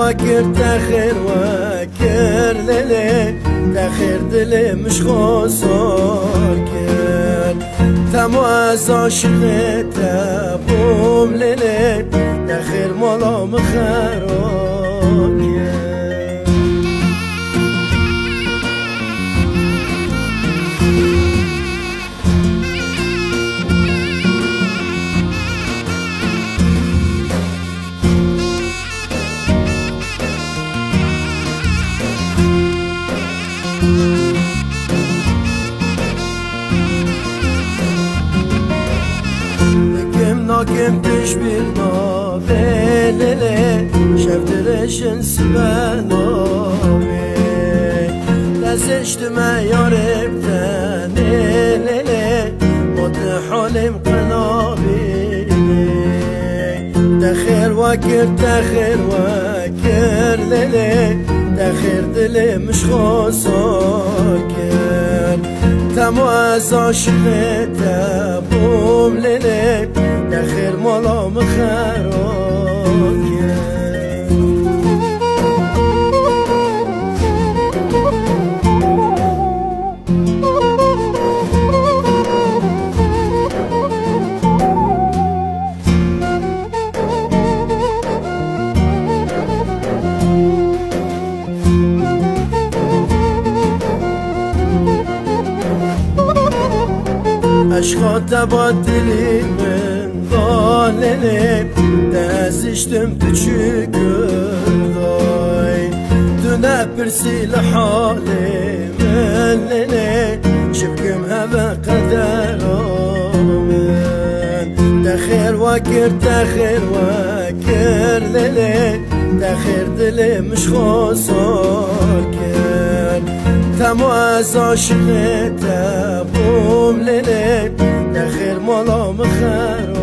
واكر تاخر واكر ليلي تاخر دلي مش خسر كر تمواز عشقت ابوم ليلي تاخر مولا مخاروك كم تشبه نابللي شفت رشن سبنابي لزشت ما يارب تنللي مد حالم قنابي تخير وكر تخير وكر للي تخير دلي مش خساكر تمواز عشقت ابوم للي تخير مولا مخاروك عشقا تبادلی من ظالنی دزشتم تو چی گردای تو نپرسی لحالی مننی شبکم همه قدر آمن تخیر وکر للی تخیر دلی مش خسار کرد تمواز عاشقت ابوم للی تخیر مولا مخار